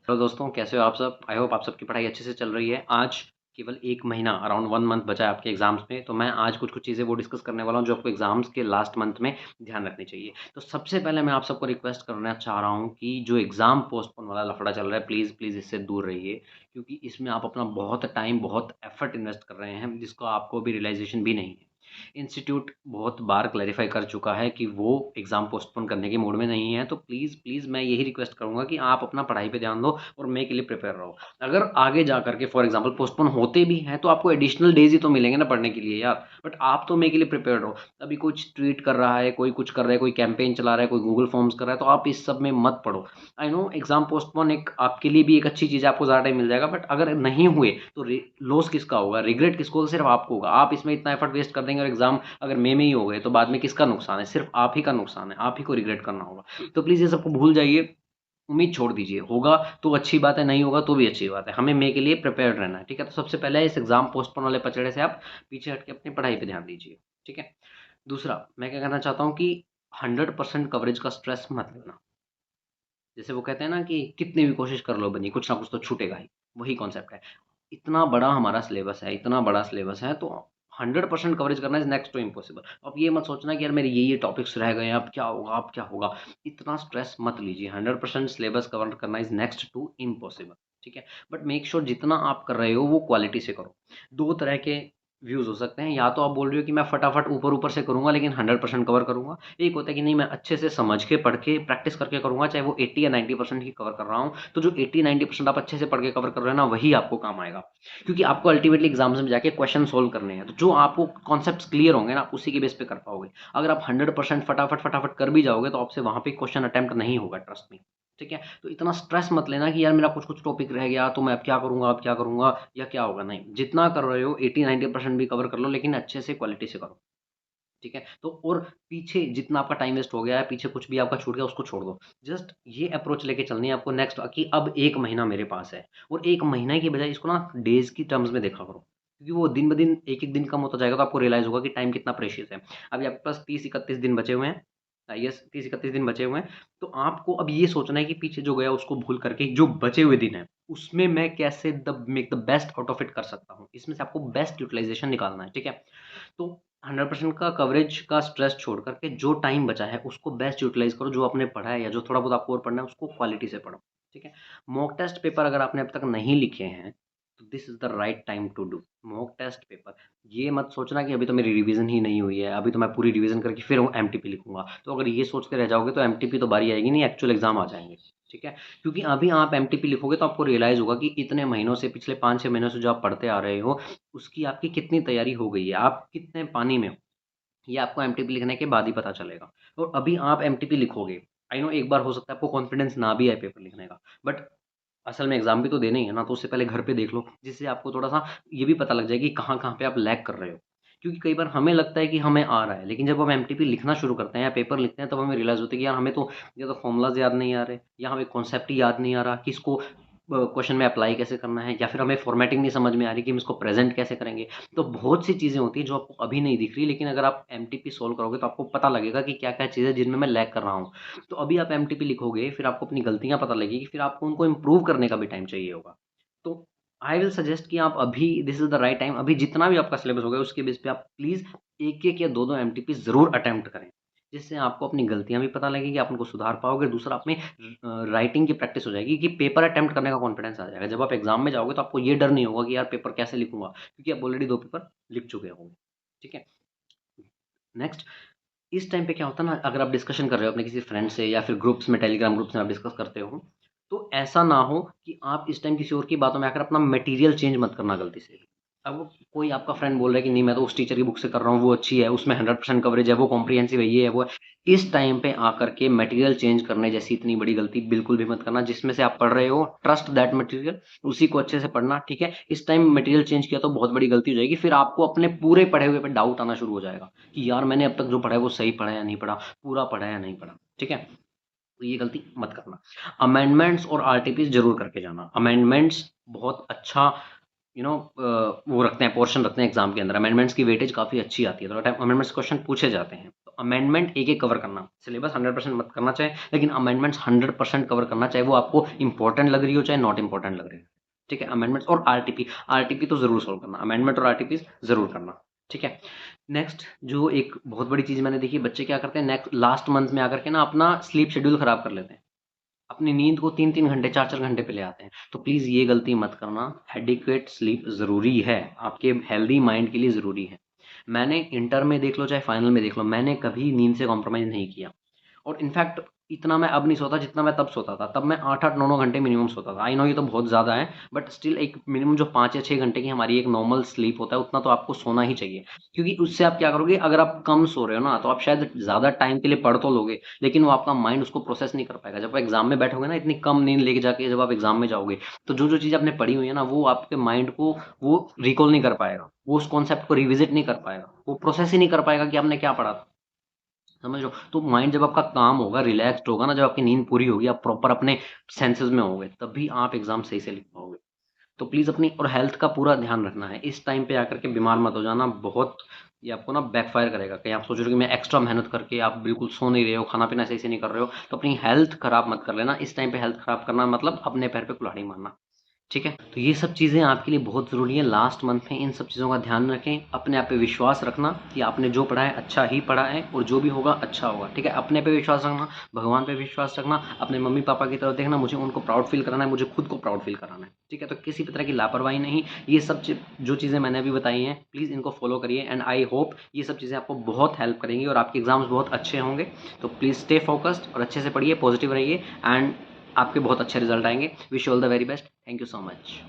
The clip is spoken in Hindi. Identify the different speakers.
Speaker 1: हेलो दोस्तों, कैसे हो आप सब? आई होप आप सबकी पढ़ाई अच्छे से चल रही है। आज केवल 1 महीना अराउंड 1 मंथ बचा है आपके एग्ज़ाम्स में, तो मैं आज कुछ-कुछ चीज़ें वो डिस्कस करने वाला हूँ जो आपको एग्ज़ाम्स के लास्ट मंथ में ध्यान रखनी चाहिए। तो सबसे पहले मैं आप सबको रिक्वेस्ट करना चाह रहा हूँ कि जो एग्ज़ाम पोस्टपोन वाला लफड़ा चल रहा है, प्लीज़ इससे दूर रहिए, क्योंकि इसमें आप अपना बहुत टाइम, बहुत एफ़र्ट इन्वेस्ट कर रहे हैं, जिसका आपको अभी रियलाइज़ेशन भी नहीं है। इंस्टीट्यूट बहुत बार क्लैरिफ़ाई कर चुका है कि वो एग्ज़ाम पोस्टपोन करने के मूड में नहीं है, तो प्लीज़ मैं यही रिक्वेस्ट करूँगा कि आप अपना पढ़ाई पे ध्यान दो और मई के लिए प्रिपेयर रहो। अगर आगे जा कर के फॉर एग्ज़ाम्पल पोस्टपोन होते भी हैं, तो आपको एडिशनल डेज़ ही तो मिलेंगे ना पढ़ने के लिए यार। बट आप तो मई के लिए प्रिपेयर रहो। अभी कुछ ट्वीट कर रहा है, कोई कुछ कर रहा है, कोई कैंपेन चला रहा है, कोई गूगल फॉर्म्स कर रहा है, तो आप इस सब में मत पड़ो। आई नो एग्ज़ाम पोस्टपोन एक आपके लिए भी एक अच्छी चीज़ है, आपको ज़्यादा टाइम मिल जाएगा, बट अगर नहीं हुए तो लॉस किसका होगा? रिग्रेट किसको होगा? सिर्फ आपको होगा। आप इसमें इतना एफर्ट वेस्ट कर देंगे और एग्ज़ाम अगर मई में ही हो गए तो बाद में किसका नुकसान है? सिर्फ आप ही का नुकसान है, आप ही को रिग्रेट करना होगा। तो प्लीज़ ये सबको भूल जाइए, उम्मीद छोड़ दीजिए। होगा तो अच्छी बात है, नहीं होगा तो भी अच्छी बात है। हमें मई के लिए प्रिपेयर्ड रहना है, ठीक है? तो सबसे पहले इस एग्ज़ाम पोस्टपोन वाले पचड़े से आप पीछे हट के अपनी पढ़ाई पे ध्यान दीजिए, ठीक है? दूसरा, मैं क्या कहना चाहता हूँ कि 100% कवरेज का स्ट्रेस मत लेना। जैसे वो कहते हैं ना कि कितनी भी कोशिश कर लो बनी, कुछ ना कुछ तो छूटेगा ही, वही कॉन्सेप्ट है। इतना बड़ा हमारा सिलेबस है, इतना बड़ा सिलेबस है, तो 100% कवरेज करना इज़ नेक्स्ट टू इम्पॉसिबल। अब ये मत सोचना कि यार मेरे ये टॉपिक्स रह गए हैं, अब क्या होगा, अब क्या होगा? इतना स्ट्रेस मत लीजिए, 100% सिलेबस कवर करना इज़ नेक्स्ट टू इम्पॉसिबल, ठीक है? बट मेक श्योर जितना आप कर रहे हो वो क्वालिटी से करो। 2 तरह के व्यूज़ हो सकते हैं, या तो आप बोल रहे हो कि मैं फटाफट ऊपर-ऊपर से करूँगा लेकिन 100% कवर करूँगा। एक होता है कि नहीं, मैं अच्छे से समझ के, पढ़ के, प्रैक्टिस करके करूँगा, चाहे वो 80 या 90% ही कवर कर रहा हूँ। तो जो 80-90% आप अच्छे से पढ़ के कवर कर रहे हो ना, वही आपको काम आएगा। क्योंकि आपको अल्टीमेटली एग्ज़ाम्स में जाके क्वेश्चन सोल्व करने हैं। तो जो आपको कॉन्सेप्ट्स क्लियर होंगे ना, आप उसी के बेस पे कर पाओगे। अगर आप 100% फटाफट कर भी जाओगे, तो आपसे वहाँ पे क्वेश्चन अटेम्प्ट नहीं होगा, ट्रस्ट मी। ठीक है? तो इतना स्ट्रेस मत लेना कि यार मेरा कुछ-कुछ टॉपिक रह गया, तो मैं अब क्या करूँगा या क्या होगा? नहीं, जितना कर रहे हो 80-90% भी कवर कर लो, लेकिन अच्छे से क्वालिटी से करो। ठीक है? तो और पीछे जितना आपका टाइम वेस्ट हो गया है, पीछे कुछ भी आपका छूट गया, उसको छोड़ दो। जस्ट ये अप्रोच लेके चलनी है आपको नेक्स्ट, कि अब 1 महीना मेरे पास है, और 1 महीने की बजाय इसको ना डेज़ की टर्म्स में देखा करो। क्योंकि वो दिन-ब-दिन, एक-एक दिन कम होता जाएगा, तो आपको रियलाइज़ होगा कि टाइम कितना प्रेशियस है। अभी आपके पास 30-31 दिन बचे हुए हैं। यस, 30-31 दिन बचे हुए हैं। तो आपको अब ये सोचना है कि पीछे जो गया उसको भूल करके जो बचे हुए दिन हैं, उसमें मैं कैसे the make the best out of it कर सकता हूँ। इसमें से आपको बेस्ट यूटिलाइज़ेशन निकालना है, ठीक है? तो 100% का कवरेज का स्ट्रेस छोड़ कर के जो टाइम बचा है उसको बेस्ट यूटिलाइज़ करो, जो आपने पढ़ा है या जो थोड़ा बहुत आपको और पढ़ना है उसको क्वालिटी से पढ़ो, ठीक है? मॉक टेस्ट पेपर अगर आपने अब तक नहीं लिखे हैं, तो this is the right time to do mock test paper. ये मत सोचना कि अभी तो मेरी रिवीज़न ही नहीं हुई है, अभी तो मैं पूरी रिवीज़न करके फिर वो एमटीपी लिखूँगा। तो अगर ये सोच के रह जाओगे तो एमटीपी तो बारी आएगी नहीं, एक्चुअल एग्ज़ाम आ जाएँगे, ठीक है? क्योंकि अभी आप एमटीपी लिखोगे तो आपको रियलाइज़ होगा कि इतने महीनों से, पिछले 5-6 महीनों से जो आप पढ़ते आ रहे हो, उसकी आपकी कितनी तैयारी हो गई है, आप कितने पानी में हो। ये आपको एमटीपी लिखने के बाद ही पता चलेगा। और अभी आप एमटीपी लिखोगे, आई नो एक बार हो सकता है आपको कॉन्फिडेंस ना भी आए पेपर लिखने का, बट असल में एग्ज़ाम भी तो देने ही है ना, तो उससे पहले घर पे देख लो, जिससे आपको थोड़ा-सा ये भी पता लग जाए कि कहाँ-कहाँ पे आप लैग कर रहे हो। क्योंकि कई बार हमें लगता है कि हमें आ रहा है, लेकिन जब हम एमटीपी लिखना शुरू करते हैं या पेपर लिखते हैं, तब हमें रियलाइज़ होता है कि यार हमें तो या तो फ़ॉर्मूलाज़ याद नहीं आ रहे, या हमें कॉन्सेप्ट ही याद नहीं आ रहा कि इसको क्वेश्चन में अप्लाई कैसे करना है, या फिर हमें फॉर्मेटिंग नहीं समझ में आ रही कि हम इसको प्रेज़ेंट कैसे करेंगे। तो बहुत सी चीज़ें होती हैं जो आपको अभी नहीं दिख रही, लेकिन अगर आप एमटीपी सॉल्व करोगे तो आपको पता लगेगा कि क्या-क्या चीज़ें हैं जिनमें मैं लैग कर रहा हूँ। तो अभी आप एमटीपी लिखोगे, फिर आपको अपनी गलतियाँ पता लगेगी, फिर आपको उनको इम्प्रूव करने का भी टाइम चाहिए होगा। तो आई विल सजेस्ट कि आप अभी this is the right time, अभी जितना भी आपका सिलेबस होगा उसके बेस पे आप प्लीज़ 1-1 या 2-2 एमटीपी ज़रूर अटेम्प्ट करें। जिससे आपको अपनी गलतियाँ भी पता लगेगी, आप उनको सुधार पाओगे, दूसरा आप में राइटिंग की प्रैक्टिस हो जाएगी कि पेपर अटेम्प्ट करने का कॉन्फिडेंस आ जाएगा। जब आप एग्ज़ाम में जाओगे तो आपको ये डर नहीं होगा कि यार पेपर कैसे लिखूँगा, क्योंकि आप ऑलरेडी 2 पेपर लिख चुके होंगे। ठीक है? नेक्स्ट, इस टाइम पे क्या होता है ना, अगर आप डिस्कशन कर रहे हो अपने किसी फ्रेंड से या फिर ग्रुप्स में, टेलीग्राम ग्रुप्स में आप डिस्कस करते हो, तो ऐसा ना हो कि आप इस टाइम किसी और की बातों में आकर अपना मटेरियल चेंज मत करना गलती से। अब कोई आपका फ्रेंड बोल रहा है कि नहीं मैं तो उस टीचर की बुक से कर रहा हूँ, वो अच्छी है, उसमें 100% कवरेज है, वो कॉम्प्रिहेंसिव है, ये है, वो है। इस टाइम पे आकर के मटेरियल चेंज करने जैसी इतनी बड़ी गलती बिल्कुल भी मत करना। जिसमें से आप पढ़ रहे हो, ट्रस्ट दैट मटेरियल, उसी को अच्छे से पढ़ना, ठीक है? इस टाइम मटेरियल चेंज किया तो बहुत बड़ी गलती हो जाएगी, फिर आपको अपने पूरे पढ़े हुए पे डाउट आना शुरू हो जाएगा कि यार मैंने अब तक जो पढ़ा है वो सही पढ़ा है या नहीं पढ़ा, पूरा पढ़ा है या नहीं पढ़ा, ठीक है? तो ये गलती मत करना। अमेंडमेंट्स और आरटीपीस ज़रूर करके जाना। अमेंडमेंट्स बहुत अच्छा वो रखते हैं, पोर्शन रखते हैं एग्ज़ाम के अंदर। अमेंडमेंट्स की वेटेज काफ़ी अच्छी आती है, तो टाइम अमेंडमेंट्स क्वेश्चन पूछे जाते हैं। तो तो अमेंडमेंट एक एक कवर करना, सिलेबस 100% मत करना चाहे, लेकिन अमेंडमेंट्स 100% कवर करना, चाहे वो आपको इंपॉर्टेंट लग रही हो चाहे नॉट इंपॉर्टेंट लग रही हो। ठीक है, अमेंडमेंट्स और आरटीपी, आरटीपी तो जरूर सोल्व करना, अमेंडमेंट और आरटीपी जरूर करना। ठीक है, नेक्स्ट जो एक बहुत बड़ी चीज मैंने देखी, बच्चे क्या करते हैं नेक्स्ट लास्ट मंथ में आकर के ना अपना स्लीप शेड्यूल खराब कर लेते हैं, अपनी नींद को 3-3 घंटे 4-4 घंटे पे ले आते हैं। तो प्लीज़ ये गलती मत करना, एडिक्वेट स्लीप ज़रूरी है, आपके हेल्दी माइंड के लिए ज़रूरी है। मैंने इंटर में देख लो चाहे फाइनल में देख लो, मैंने कभी नींद से कॉम्प्रोमाइज़ नहीं किया। और इनफैक्ट इतना मैं अब नहीं सोता जितना मैं तब सोता था। तब मैं 8-8 9-9 घंटे मिनिमम सोता था। आई नो ये तो बहुत ज़्यादा है, बट स्टिल एक मिनिमम जो 5 या 6 घंटे की हमारी एक नॉर्मल स्लीप होता है, उतना तो आपको सोना ही चाहिए। क्योंकि उससे आप क्या करोगे, अगर आप कम सो रहे हो ना, तो आप शायद ज़्यादा टाइम के लिए पढ़ तो लोगे, लेकिन वो आपका माइंड उसको प्रोसेस नहीं कर पाएगा। जब आप एग्ज़ाम में बैठोगे ना, इतनी कम नींद लेके जाके जब आप एग्ज़ाम में जाओगे, तो जो-जो चीज़ आपने पढ़ी हुई है ना, वो आपके माइंड को वो रिकॉल नहीं कर पाएगा। वो उस कॉन्सेप्ट को रिविज़िट नहीं कर पाएगा। वो प्रोसेस ही नहीं कर पाएगा कि आपने क्या पढ़ा था। समझ रहे हो? तो माइंड जब आपका काम होगा, रिलैक्स्ड होगा ना, जब आपकी नींद पूरी होगी, आप प्रॉपर अपने सेंसेस में होगे, तभी आप एग्ज़ाम सही से लिख पाओगे। तो प्लीज़ अपनी और हेल्थ का पूरा ध्यान रखना है। इस टाइम पे आकर के बीमार मत हो जाना, बहुत ये आपको ना बैकफ़ायर करेगा। कहीं आप सोच रहे हो कि मैं एक्स्ट्रा मेहनत करके आप बिल्कुल सो नहीं रहे हो, खाना-पीना सही से नहीं कर रहे हो, तो अपनी हेल्थ खराब मत कर लेना। इस टाइम पे हेल्थ खराब करना मतलब अपने पैर पे कुल्हाड़ी मारना। ठीक है? तो ये सब चीज़ें आपके लिए बहुत ज़रूरी है लास्ट मंथ में, इन सब चीज़ों का ध्यान रखें। अपने आप पे विश्वास रखना कि आपने जो पढ़ा है अच्छा ही पढ़ा है और जो भी होगा अच्छा होगा। ठीक है? अपने पे विश्वास रखना, भगवान पे विश्वास रखना, अपने मम्मी-पापा की तरफ देखना, मुझे उनको प्राउड फ़ील कराना है, मुझे खुद को प्राउड फ़ील कराना है। ठीक है? तो किसी भी तरह की लापरवाही नहीं। ये सब जो चीज़ें मैंने अभी बताई हैं, प्लीज़ इनको फ़ॉलो करिए एंड आई होप ये सब चीज़ें आपको बहुत हेल्प करेंगी और आपके एग्ज़ाम्स बहुत अच्छे होंगे। तो प्लीज़ स्टे फ़ोकस्ड और अच्छे से पढ़िए, पॉज़िटिव रहिए एंड आपके बहुत अच्छे रिज़ल्ट आएँगे। Wish you all the very best. Thank you so much.